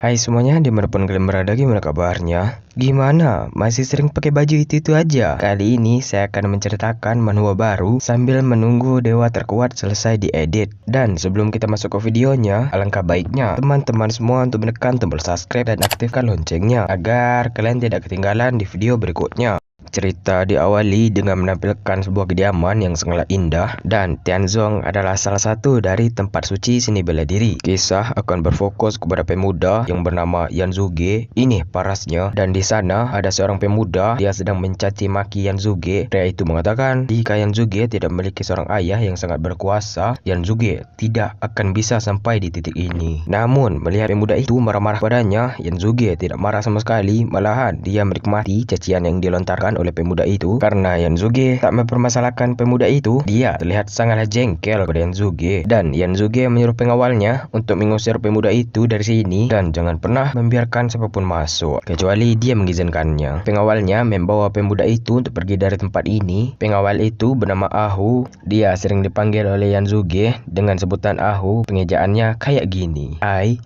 Hai semuanya, dimanapun kalian berada, gimana kabarnya? Gimana? Masih sering pakai baju itu aja? Kali ini saya akan menceritakan manhwa baru sambil menunggu Dewa Terkuat selesai diedit. Dan sebelum kita masuk ke videonya, alangkah baiknya teman-teman semua untuk menekan tombol subscribe dan aktifkan loncengnya agar kalian tidak ketinggalan di video berikutnya. Cerita diawali dengan menampilkan sebuah kediaman yang sangat indah, dan Tianzong adalah salah satu dari tempat suci seni bela diri. Kisah akan berfokus kepada pemuda yang bernama Yan Zuge. Ini parasnya, dan di sana ada seorang pemuda yang sedang mencaci maki Yan Zuge. Pria itu mengatakan jika Yan Zuge tidak memiliki seorang ayah yang sangat berkuasa, Yan Zuge tidak akan bisa sampai di titik ini. Namun melihat pemuda itu marah-marah padanya, Yan Zuge tidak marah sama sekali, malahan dia menikmati cacian yang dilontarkan oleh pemuda itu. Karena Yan Zuge tak mempermasalahkan pemuda itu, dia terlihat sangatlah jengkel pada Yan Zuge, dan Yan Zuge menyuruh pengawalnya untuk mengusir pemuda itu dari sini dan jangan pernah membiarkan siapapun masuk kecuali dia mengizinkannya. Pengawalnya membawa pemuda itu untuk pergi dari tempat ini. Pengawal itu bernama Ahu. Dia sering dipanggil oleh Yan Zuge dengan sebutan Ahu. Pengejaannya kayak gini: I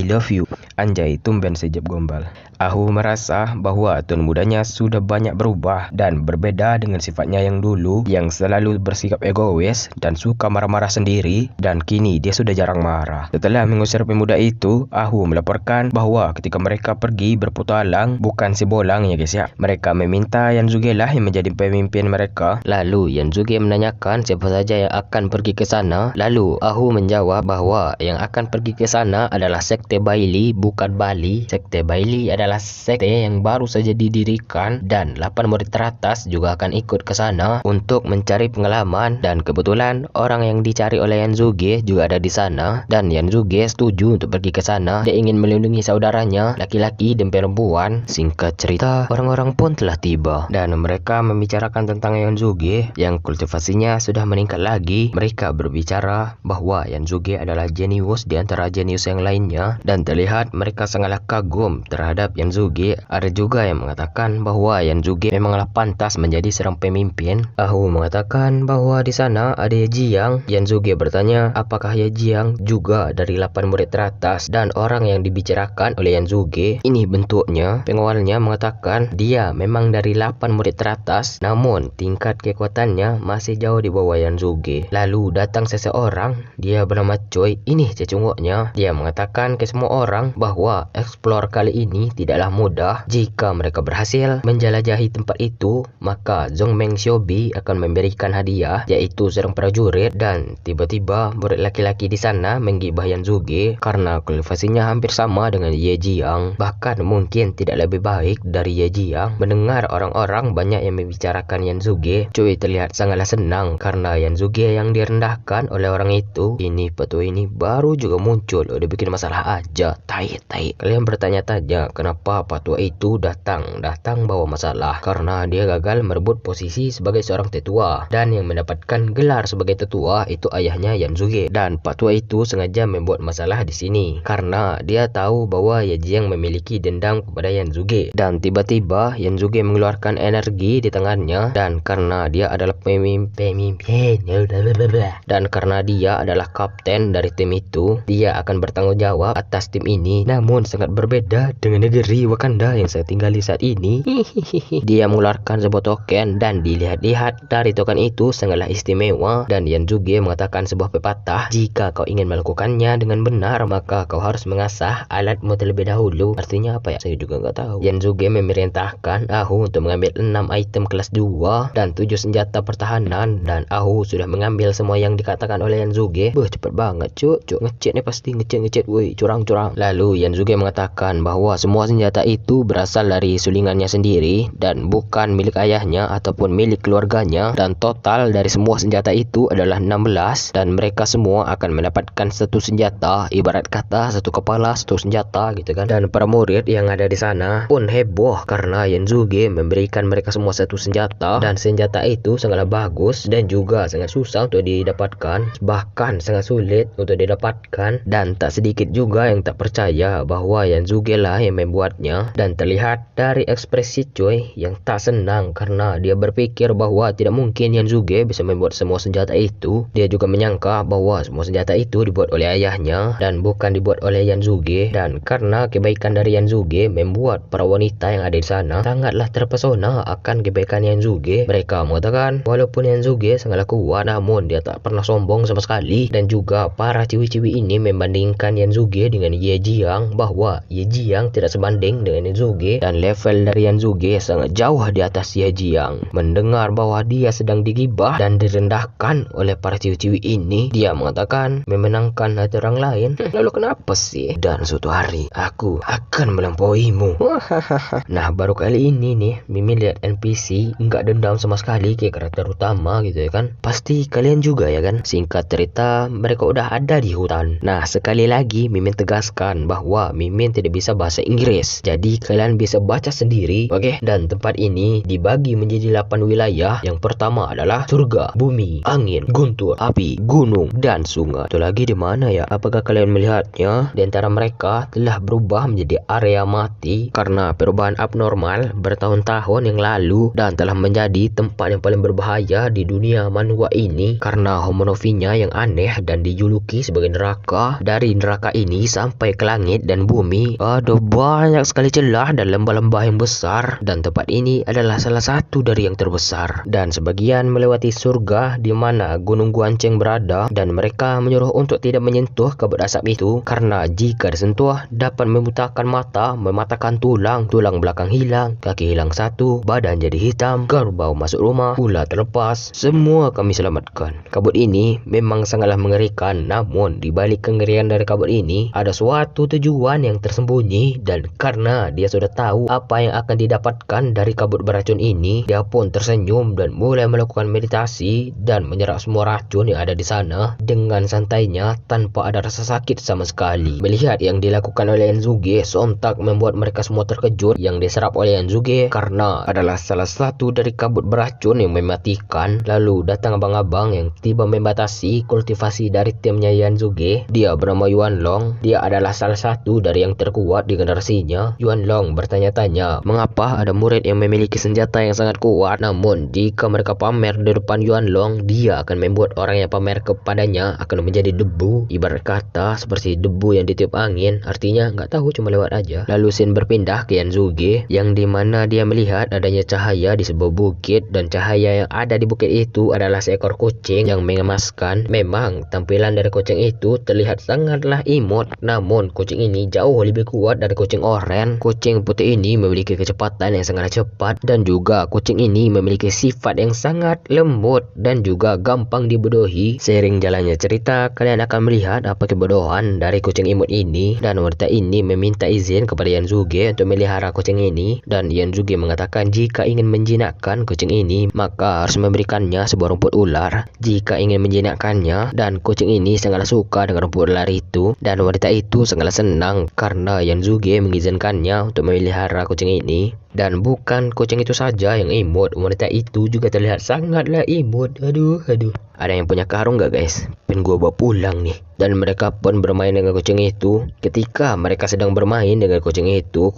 love you. Anjay, tumben sejab gombal. Ahu merasa bahwa tuan mudanya sudah banyak berubah dan berbeda dengan sifatnya yang dulu yang selalu bersikap egois dan suka marah-marah sendiri, dan kini dia sudah jarang marah. Setelah mengusir pemuda itu, Ahu melaporkan bahwa ketika mereka pergi berpetualang, bukan si bolang ya guys ya, mereka meminta Yan Zuge lah yang menjadi pemimpin mereka. Lalu Yan Zuge menanyakan siapa saja yang akan pergi ke sana. Lalu Ahu menjawab bahwa yang akan pergi ke sana adalah Sekte Baili, bukan Bali. Sekte Baili adalah sekte yang baru saja didirikan, dan 8 murid teratas juga akan ikut ke sana untuk mencari pengalaman, dan kebetulan orang yang dicari oleh Yan Zuge juga ada di sana, dan Yan Zuge setuju untuk pergi ke sana. Dia ingin melindungi saudaranya laki-laki dan perempuan. Singkat cerita, orang-orang pun telah tiba dan mereka membicarakan tentang Yan Zuge yang kultivasinya sudah meningkat lagi. Mereka berbicara bahwa Yan Zuge adalah jenius di antara jenius yang lainnya, dan terlihat mereka sangatlah kagum terhadap Yan Zuge. Ada juga yang mengatakan bahwa Yan Zuge memanglah pantas menjadi seorang pemimpin. Ahu mengatakan bahwa di sana ada Ye Jiang. Yan Zuge bertanya apakah Ye Jiang juga dari 8 murid teratas, dan orang yang dibicarakan oleh Yan Zuge ini bentuknya. Pengawalnya mengatakan dia memang dari 8 murid teratas, namun tingkat kekuatannya masih jauh di bawah Yan Zuge. Lalu datang seseorang, dia bernama Choi. Ini cecunguknya. Dia mengatakan ke semua orang bahwa explore kali ini tidaklah mudah. Jika mereka berhasil menjelajahi tempat itu, maka Zhongmeng Xiaobi akan memberikan hadiah, yaitu seorang prajurit. Dan tiba-tiba murid laki-laki di sana menggibah Yan Zuge karena kultivasinya hampir sama dengan Ye Jiang, bahkan mungkin tidak lebih baik dari Ye Jiang. Mendengar orang-orang banyak yang membicarakan Yan Zuge, Choi terlihat sangatlah senang karena Yan Zuge yang direndahkan oleh orang itu. Ini petua ini baru juga muncul, udah bikin masalah aja. Tai. Kalian bertanya-tanya kenapa patua itu datang bawa masalah? Karena dia gagal merebut posisi sebagai seorang tetua, dan yang mendapatkan gelar sebagai tetua itu ayahnya Yan Zuge. Dan patua itu sengaja membuat masalah di sini karena dia tahu bahwa Ye Jiang memiliki dendam kepada Yan Zuge. Dan tiba-tiba Yan Zuge mengeluarkan energi di tangannya, dan karena dia adalah pemimpin dan karena dia adalah kapten dari tim itu, dia akan bertanggung jawab atas tim ini. Namun sangat berbeda dengan negeri Wakanda yang saya tinggali saat ini. Dia mengeluarkan sebuah token, dan dilihat-lihat dari token itu sangatlah istimewa. Dan Yan Zuge mengatakan sebuah pepatah, jika kau ingin melakukannya dengan benar, maka kau harus mengasah alatmu terlebih dahulu. Artinya apa ya? Saya juga nggak tahu. Yan Zuge memerintahkan Ahu untuk mengambil 6 item kelas 2 dan 7 senjata pertahanan, dan Ahu sudah mengambil semua yang dikatakan oleh Yan Zuge. Cepet banget cuk ngecet nih, pasti ngecet woi, curang. Lalu Yan Zuge mengatakan bahwa semua senjata itu berasal dari sulingannya sendiri dan bukan milik ayahnya ataupun milik keluarganya, dan total dari semua senjata itu adalah 16, dan mereka semua akan mendapatkan satu senjata, ibarat kata satu kepala satu senjata gitu kan. Dan para murid yang ada di sana pun heboh karena Yan Zuge memberikan mereka semua satu senjata, dan senjata itu sangatlah bagus dan juga sangat susah untuk didapatkan, bahkan sangat sulit untuk didapatkan, dan tak sedikit juga yang tak percaya percaya bahwa Yanzuge lah yang membuatnya, dan terlihat dari ekspresi Choi yang tak senang karena dia berpikir bahwa tidak mungkin Yanzuge bisa membuat semua senjata itu. Dia juga menyangka bahwa semua senjata itu dibuat oleh ayahnya dan bukan dibuat oleh Yanzuge, dan karena kebaikan dari Yanzuge membuat para wanita yang ada di sana sangatlah terpesona akan kebaikan Yanzuge. Mereka mengatakan walaupun Yanzuge sangatlah kuat, namun dia tak pernah sombong sama sekali, dan juga para ciwi-ciwi ini membandingkan Yanzuge dengan Ye Jiang bahwa Ye Jiang tidak sebanding dengan Yanzuge, dan level dari Yanzuge sangat jauh di atas Ye Jiang. Mendengar bahwa dia sedang digibah dan direndahkan oleh para ciwi-ciwi ini, dia mengatakan memenangkan hati orang lain. Lalu kenapa sih? Dan suatu hari aku akan melampauimu. Nah, baru kali ini nih Mimin lihat NPC nggak dendam sama sekali ke karakter utama gitu ya kan. Pasti kalian juga ya kan. Singkat cerita, mereka udah ada di hutan. Nah, sekali lagi Mimin tegaskan bahwa Mimin tidak bisa bahasa Inggris, jadi kalian bisa baca sendiri. Oke, dan tempat ini dibagi menjadi 8 wilayah. Yang pertama adalah surga, bumi, angin, guntur, api, gunung, dan sungai. Itu lagi di mana ya? Apakah kalian melihatnya? Di antara mereka telah berubah menjadi area mati karena perubahan abnormal bertahun-tahun yang lalu, dan telah menjadi tempat yang paling berbahaya di dunia manhwa ini karena homonofinya yang aneh dan dijuluki sebagai neraka. Dari neraka ini sampai ke langit dan bumi ada banyak sekali celah dan lembah-lembah yang besar, dan tempat ini adalah salah satu dari yang terbesar. Dan sebagian melewati surga di mana Gunung Guanceng berada, dan mereka menyuruh untuk tidak menyentuh kabut asap itu karena jika disentuh dapat membutakan mata, mematahkan tulang, tulang belakang hilang, kaki hilang satu, badan jadi hitam, kerbau masuk rumah, ular terlepas, semua kami selamatkan. Kabut ini memang sangatlah mengerikan, namun di balik kengerian dari kabut ini ada suatu tujuan yang tersembunyi, dan karena dia sudah tahu apa yang akan didapatkan dari kabut beracun ini, dia pun tersenyum dan mulai melakukan meditasi dan menyerap semua racun yang ada di sana dengan santainya tanpa ada rasa sakit sama sekali. Melihat yang dilakukan oleh Yanzuge sontak membuat mereka semua terkejut. Yang diserap oleh Yanzuge karena adalah salah satu dari kabut beracun yang mematikan. Lalu datang abang-abang yang tiba membatasi kultivasi dari timnya Yanzuge. Dia bernama Yuan Long. Dia adalah salah satu dari yang terkuat di generasinya. Yuan Long bertanya-tanya mengapa ada murid yang memiliki senjata yang sangat kuat, namun jika mereka pamer di depan Yuan Long, dia akan membuat orang yang pamer kepadanya akan menjadi debu. Ibarat kata seperti debu yang ditiup angin, artinya nggak tahu, cuma lewat aja. Lalu scene berpindah ke Yanzuge yang dimana dia melihat adanya cahaya di sebuah bukit, dan cahaya yang ada di bukit itu adalah seekor kucing yang mengemaskan. Memang tampilan dari kucing itu terlihat sangatlah imut, namun kucing ini jauh lebih kuat dari kucing oranye. Kucing putih ini memiliki kecepatan yang sangat cepat, dan juga kucing ini memiliki sifat yang sangat lembut dan juga gampang dibodohi. Seiring jalannya cerita, kalian akan melihat apa kebodohan dari kucing imut ini, dan wanita ini meminta izin kepada Yanzuge untuk melihara kucing ini, dan Yanzuge mengatakan jika ingin menjinakkan kucing ini maka harus memberikannya sebuah rumput ular jika ingin menjinakkannya, dan kucing ini sangatlah suka dengan rumput ular itu, dan wanita itu sangatlah senang karena Yanzuge mengizinkannya untuk memelihara kucing ini. Dan bukan kucing itu saja yang imut, wanita itu juga terlihat sangatlah imut. Aduh. Ada yang punya karung gak guys? Pengen gua bawa pulang nih. Dan mereka pun bermain dengan kucing itu. Ketika mereka sedang bermain dengan kucing itu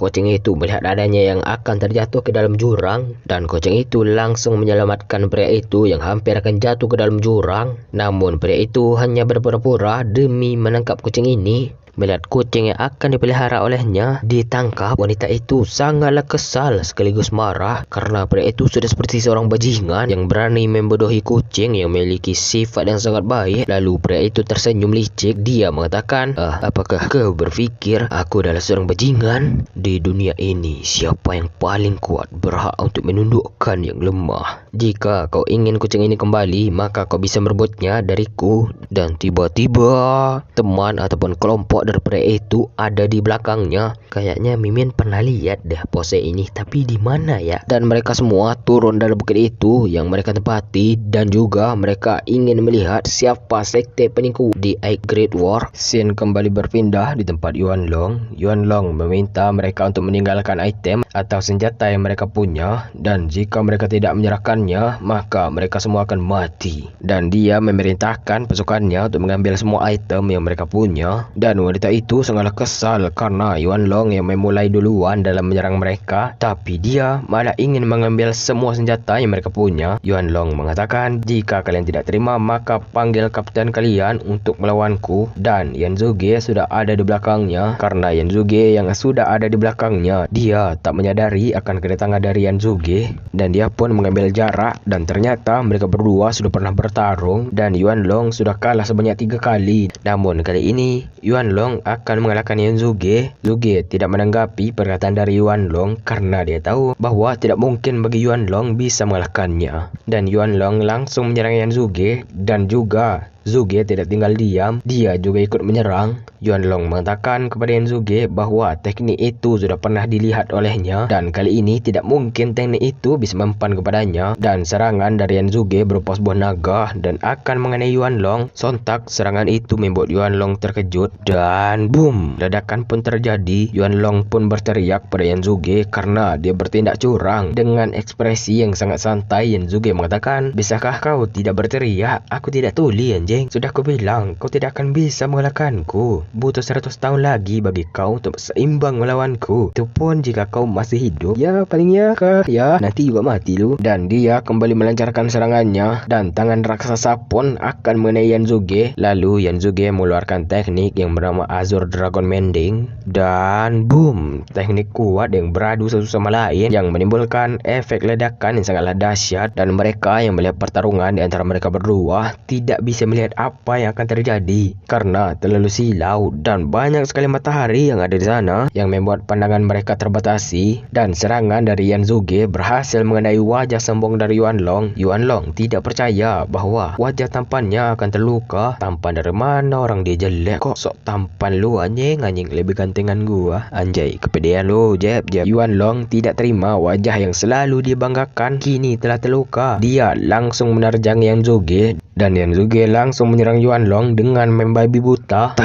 melihat adanya yang akan terjatuh ke dalam jurang, dan kucing itu langsung menyelamatkan pria itu yang hampir akan jatuh ke dalam jurang. Namun pria itu hanya berpura-pura demi menangkap kucing ini. Melihat kucing yang akan dipelihara olehnya ditangkap, wanita itu sangatlah kesal sekaligus marah karena pria itu sudah seperti seorang bajingan yang berani membodohi kucing yang memiliki sifat yang sangat baik. Lalu pria itu tersenyum licik. Dia mengatakan, apakah kau berpikir aku adalah seorang bajingan? Di dunia ini, siapa yang paling kuat berhak untuk menundukkan yang lemah. Jika kau ingin kucing ini kembali, maka kau bisa merebutnya dariku. Dan tiba-tiba teman ataupun kelompok dari pria itu ada di belakangnya. Kayaknya Mimin pernah lihat deh pose ini tapi di mana ya? Dan mereka semua turun dari bukit itu yang mereka tempati, dan juga mereka ingin melihat siapa sekte penipu di Eight Great War. Scene kembali berpindah di tempat Yuan Long. Yuan Long meminta mereka untuk meninggalkan item atau senjata yang mereka punya, dan jika mereka tidak menyerahkannya, maka mereka semua akan mati. Dan dia memerintahkan pasukannya untuk mengambil semua item yang mereka punya, dan wanita itu sangatlah kesal karena Yuan Long yang memulai duluan dalam menyerang mereka, tapi dia malah ingin mengambil semua senjata yang mereka punya. Yuan Long mengatakan, jika kalian tidak terima, maka panggil kapten kalian untuk melawanku. Dan Yan Zuge sudah ada di belakangnya. Karena Yan Zuge yang sudah ada di belakangnya, dia tak menyadari akan kedatangan dari Yan Zuge, dan dia pun mengambil jarak, dan ternyata mereka berdua sudah pernah bertarung dan Yuan Long sudah kalah sebanyak 3 kali. Namun kali ini Yuan Long akan mengalahkan Yan Zuge. Zuge tidak menanggapi perkataan dari Yuan Long karena dia tahu bahwa tidak mungkin bagi Yuan Long bisa mengalahkannya. Dan Yuan Long langsung menyerang Yan Zuge, dan juga Zuge tidak tinggal diam, dia juga ikut menyerang. Yuan Long mengatakan kepada Yan Zuge bahwa teknik itu sudah pernah dilihat olehnya, dan kali ini tidak mungkin teknik itu bisa mempan kepadanya. Dan serangan dari Yan Zuge berupa sebuah naga dan akan mengenai Yuan Long. Sontak serangan itu membuat Yuan Long terkejut, dan boom, ledakan pun terjadi. Yuan Long pun berteriak pada Yan Zuge karena dia bertindak curang. Dengan ekspresi yang sangat santai, Yan Zuge mengatakan, bisakah kau tidak berteriak? Aku tidak tuli anjing. Sudah aku bilang, kau tidak akan bisa mengalahkanku. Butuh 100 tahun lagi bagi kau untuk seimbang melawanku. Itu pun jika kau masih hidup. Ya palingnya kah? Ya nanti juga mati lu. Dan dia kembali melancarkan serangannya, dan tangan raksasa pun akan mengenai Yan Zuge. Lalu Yan Zuge mengeluarkan teknik yang bernama Azure Dragon Mending, dan boom, teknik kuat yang beradu satu sama lain yang menimbulkan efek ledakan yang sangatlah dahsyat. Dan mereka yang melihat pertarungan di antara mereka berdua tidak bisa melihat apa yang akan terjadi karena terlalu silau, dan banyak sekali matahari yang ada di sana yang membuat pandangan mereka terbatasi. Dan serangan dari Yan Zuge berhasil mengenai wajah sombong dari Yuan Long. Yuan Long tidak percaya bahwa wajah tampannya akan terluka. Tampan dari mana, orang dia jelek kok sok tampan lu anjing lebih gantengan gua. Anjay, kepedean lu jeb. Yuan Long tidak terima wajah yang selalu dibanggakan kini telah terluka. Dia langsung menerjang Yan Zuge, dan Yan Zuge langsung menyerang Yuan Long dengan membabi buta.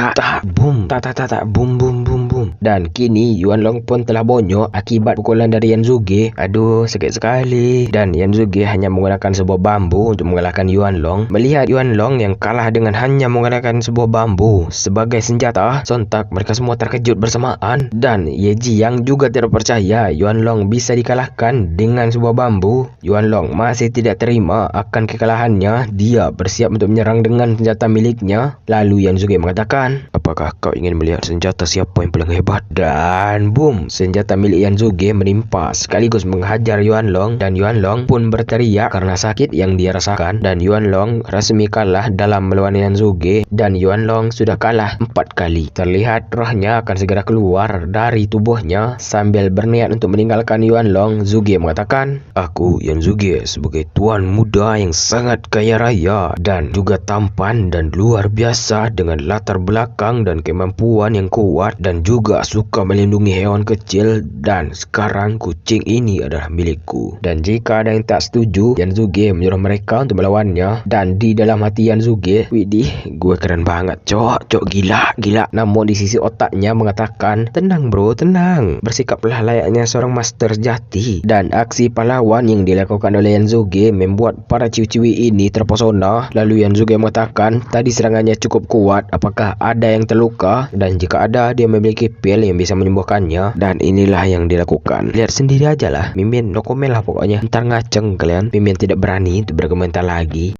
Boom, boom. Dan kini Yuan Long pun telah bonyok akibat pukulan dari Yan Zuge. Aduh, sakit sekali. Dan Yan Zuge hanya menggunakan sebuah bambu untuk mengalahkan Yuan Long. Melihat Yuan Long yang kalah dengan hanya menggunakan sebuah bambu sebagai senjata, sontak mereka semua terkejut bersamaan. Dan Ye Jiang juga tidak percaya Yuan Long bisa dikalahkan dengan sebuah bambu. Yuan Long masih tidak terima akan kekalahannya. Dia bersiap untuk menyerang dengan senjata miliknya. Lalu Yan Zuge mengatakan, apakah kau ingin melihat senjata siapa yang paling hebat? Dan boom, senjata milik Yan Zuge menimpa sekaligus menghajar Yuan Long, dan Yuan Long pun berteriak karena sakit yang dia rasakan. Dan Yuan Long resmi kalah dalam melawan Yan Zuge, dan Yuan Long sudah kalah 4 kali. Terlihat rohnya akan segera keluar dari tubuhnya. Sambil berniat untuk meninggalkan Yuan Long, Zuge mengatakan, aku Yan Zuge sebagai tuan muda yang sangat kaya raya dan juga tampan dan luar biasa dengan latar belakang dan kemampuan yang kuat, dan juga suka melindungi hewan kecil, dan sekarang kucing ini adalah milikku. Dan jika ada yang tak setuju, Yan Zuge menyuruh mereka untuk melawannya. Dan di dalam hati Yan Zuge, widih, gue keren banget cok gila. Namun di sisi otaknya mengatakan, tenang bro, tenang, bersikaplah layaknya seorang master sejati. Dan aksi pahlawan yang dilakukan oleh Yan Zuge membuat para ciwi-ciwi ini terpesona. Lalu Yan Zuge mengatakan, tadi serangannya cukup kuat, apakah ada yang terluka? Dan jika ada, dia memiliki pil yang bisa menyembuhkannya. Dan inilah yang dilakukan. Lihat sendiri aja lah. Mimin no komen lah pokoknya. Ntar ngaceng kalian. Mimin tidak berani untuk berkomentar lagi.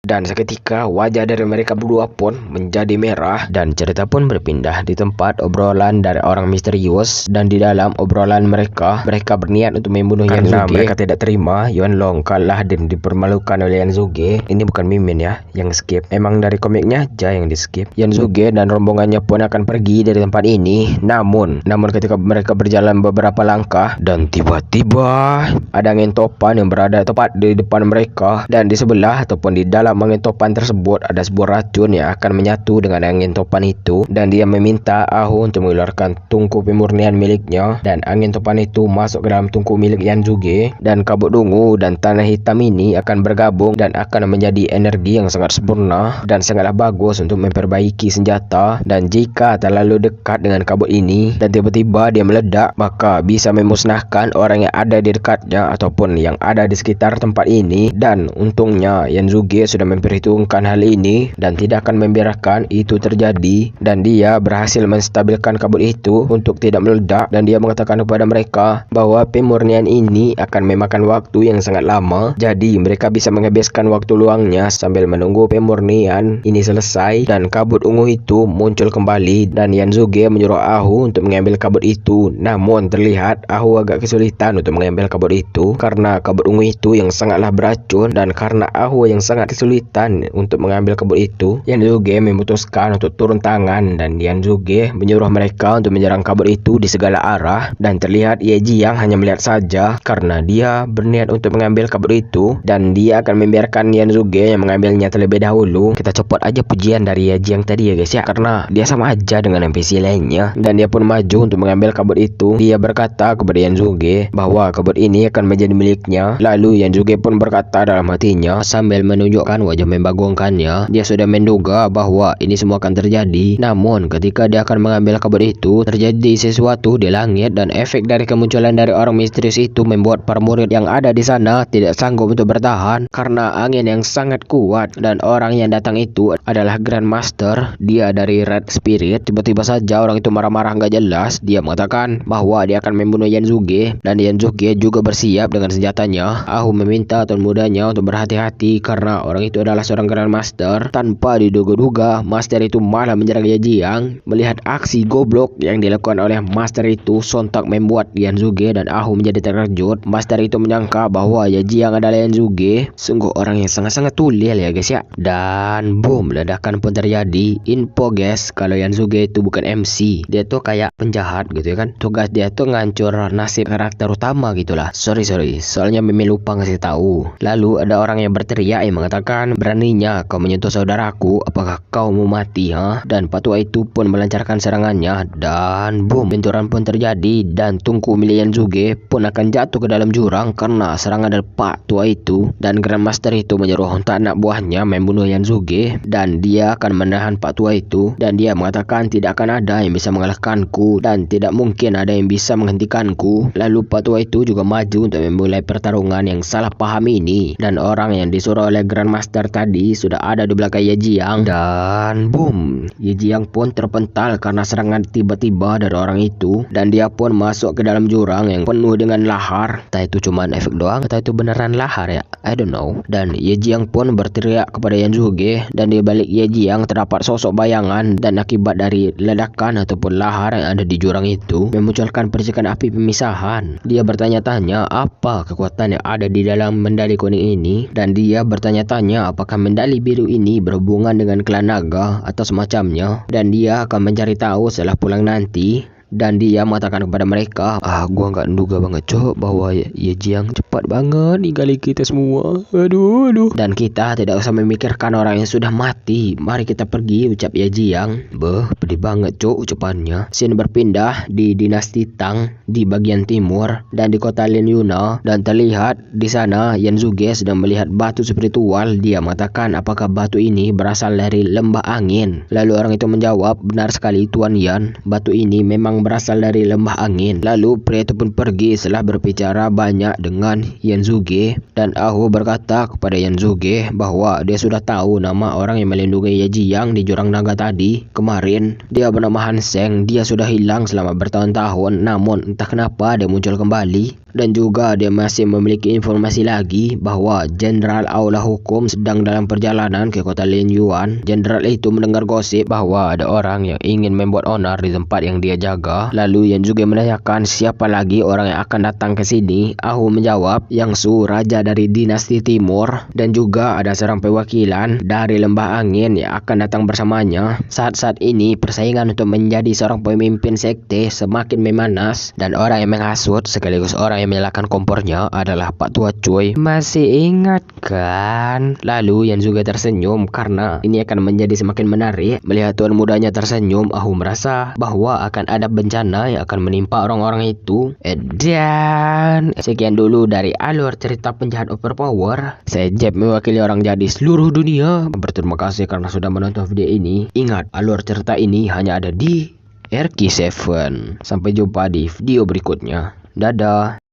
Dan seketika wajah dari mereka berdua pun menjadi merah, dan cerita pun berpindah di tempat obrolan dari orang misterius. Dan di dalam obrolan mereka berniat untuk membunuh Yan Zuge. Mereka tidak terima Yuan Long kalah dan dipermalukan oleh Yan Zuge. Ini bukan mimin ya yang skip, emang dari komiknya aja yang di skip. Yan Zuge dan rombongannya pun akan pergi dari tempat ini. Namun ketika mereka berjalan beberapa langkah, dan tiba-tiba ada angin topan yang berada tepat di depan mereka, dan di sebelah ataupun di dalam dalam angin topan tersebut ada sebuah racun yang akan menyatu dengan angin topan itu, dan dia meminta Ahu untuk mengeluarkan tungku pemurnian miliknya, dan angin topan itu masuk ke dalam tungku milik Yanzuge, dan kabut ungu dan tanah hitam ini akan bergabung dan akan menjadi energi yang sangat sempurna dan sangatlah bagus untuk memperbaiki senjata. Dan jika terlalu dekat dengan kabut ini dan tiba-tiba dia meledak, maka bisa memusnahkan orang yang ada di dekatnya ataupun yang ada di sekitar tempat ini. Dan untungnya Yanzuge sudah memperhitungkan hal ini dan tidak akan membiarkan itu terjadi, dan dia berhasil menstabilkan kabut itu untuk tidak meledak. Dan dia mengatakan kepada mereka bahwa pemurnian ini akan memakan waktu yang sangat lama, jadi mereka bisa menghabiskan waktu luangnya sambil menunggu pemurnian ini selesai. Dan kabut ungu itu muncul kembali, dan Yanzuge menyuruh Ahu untuk mengambil kabut itu. Namun terlihat Ahu agak kesulitan untuk mengambil kabut itu karena kabut ungu itu yang sangatlah beracun. Dan karena Ahu yang sangat kesulitan untuk mengambil kabut itu, Yanzuge memutuskan untuk turun tangan, dan Yanzuge menyuruh mereka untuk menyerang kabut itu di segala arah. Dan terlihat Ye Jiang hanya melihat saja karena dia berniat untuk mengambil kabut itu, dan dia akan membiarkan Yanzuge yang mengambilnya terlebih dahulu. Kita copot aja pujian dari Ye Jiang tadi ya guys ya, karena dia sama aja dengan NPC lainnya. Dan dia pun maju untuk mengambil kabut itu. Dia berkata kepada Yanzuge bahwa kabut ini akan menjadi miliknya. Lalu Yanzuge pun berkata dalam hatinya sambil menunjukkan wajah membagongkannya, dia sudah menduga bahwa ini semua akan terjadi. Namun ketika dia akan mengambil kabut itu, terjadi sesuatu di langit, dan efek dari kemunculan dari orang misterius itu membuat para murid yang ada di sana tidak sanggup untuk bertahan karena angin yang sangat kuat. Dan orang yang datang itu adalah Grandmaster, dia dari Red Spirit. Tiba-tiba saja orang itu marah-marah gak jelas. Dia mengatakan bahwa dia akan membunuh Yanzuge, dan Yanzuge juga bersiap dengan senjatanya. Ahu meminta tuan mudanya untuk berhati-hati karena orang itu adalah seorang Grandmaster. Tanpa diduga-duga, Master itu malah menyerang Ye Jiang. Melihat aksi goblok yang dilakukan oleh Master itu sontak membuat Yanzuge dan Ahu menjadi terkejut. Master itu menyangka bahwa Ye Jiang adalah Yanzuge. Sungguh orang yang sangat-sangat tulil ya guys ya. Dan boom, ledakan pun terjadi. Info guys, kalau Yanzuge itu bukan MC, dia tuh kayak penjahat gitu ya kan. Tugas dia tuh ngancur nasib karakter utama gitulah. Sorry, soalnya Mimi lupa ngasih tahu. Lalu ada orang yang berteriak yang mengatakan, beraninya kau menyentuh saudaraku, apakah kau mau mati ha? Dan patua itu pun melancarkan serangannya, dan boom, benturan pun terjadi, dan tungku milik Yanzuge pun akan jatuh ke dalam jurang karena serangan dari patua itu. Dan Grandmaster itu menyuruh untuk anak buahnya membunuh Yanzuge, dan dia akan menahan patua itu. Dan dia mengatakan tidak akan ada yang bisa mengalahkanku, dan tidak mungkin ada yang bisa menghentikanku. Lalu patua itu juga maju untuk memulai pertarungan yang salah paham ini, dan orang yang disuruh oleh Grandmaster tadi sudah ada di belakang Ye Jiang. Dan boom, Ye Jiang pun terpental karena serangan tiba-tiba dari orang itu, dan dia pun masuk ke dalam jurang yang penuh dengan lahar. Entah itu cuman efek doang atau itu beneran lahar ya, I don't know. Dan Ye Jiang pun berteriak kepada Yanzuge, dan di balik Ye Jiang terdapat sosok bayangan, dan akibat dari ledakan ataupun lahar yang ada di jurang itu memunculkan percikan api pemisahan. Dia bertanya-tanya apa kekuatan yang ada di dalam medali kuning ini, dan dia bertanya-tanya apakah medali biru ini berhubungan dengan klan naga atau semacamnya, dan dia akan mencari tahu setelah pulang nanti. Dan dia mengatakan kepada mereka, gua nggak menduga banget cok bahwa Ye Jiang cepat banget ninggalin kita semua. Aduh. Dan kita tidak usah memikirkan orang yang sudah mati. Mari kita pergi, ucap Ye Jiang. Pedih banget cok ucapannya. Scene berpindah di dinasti Tang di bagian timur dan di kota Lin Yuna, dan terlihat di sana Yanzuge sedang melihat batu spiritual. Dia mengatakan apakah batu ini berasal dari lembah angin. Lalu orang itu menjawab, benar sekali Tuan Yan, batu ini memang berasal dari lembah angin. Lalu pria itu pun pergi setelah berbicara banyak dengan Yanzuge, dan Ahu berkata kepada Yanzuge bahwa dia sudah tahu nama orang yang melindungi Ye Jiang di jurang naga tadi. Kemarin dia bernama Han Seng. Dia sudah hilang selama bertahun-tahun, namun entah kenapa dia muncul kembali. Dan juga dia masih memiliki informasi lagi bahwa Jenderal Aula Hukum sedang dalam perjalanan ke kota Lin Yuan. Jenderal itu mendengar gosip bahwa ada orang yang ingin membuat onar di tempat yang dia jaga. Lalu Yanzuge menanyakan siapa lagi orang yang akan datang ke sini. Ahu menjawab, Yang Su, raja dari dinasti Timur, dan juga ada seorang perwakilan dari lembah angin yang akan datang bersamanya. Saat-saat ini persaingan untuk menjadi seorang pemimpin sekte semakin memanas, dan orang yang menghasut sekaligus orang yang yang menyalakan kompornya adalah Pak Tua Cuy. Masih ingat kan? Lalu Yanzuge tersenyum karena ini akan menjadi semakin menarik. Melihat tuan mudanya tersenyum, Ahu merasa bahwa akan ada bencana yang akan menimpa orang-orang itu. Dan sekian dulu dari alur cerita penjahat overpower. Saya Jeb mewakili orang jahat di seluruh dunia. Berterima kasih karena sudah menonton video ini. Ingat, alur cerita ini hanya ada di RQ7. Sampai jumpa di video berikutnya. Dadah.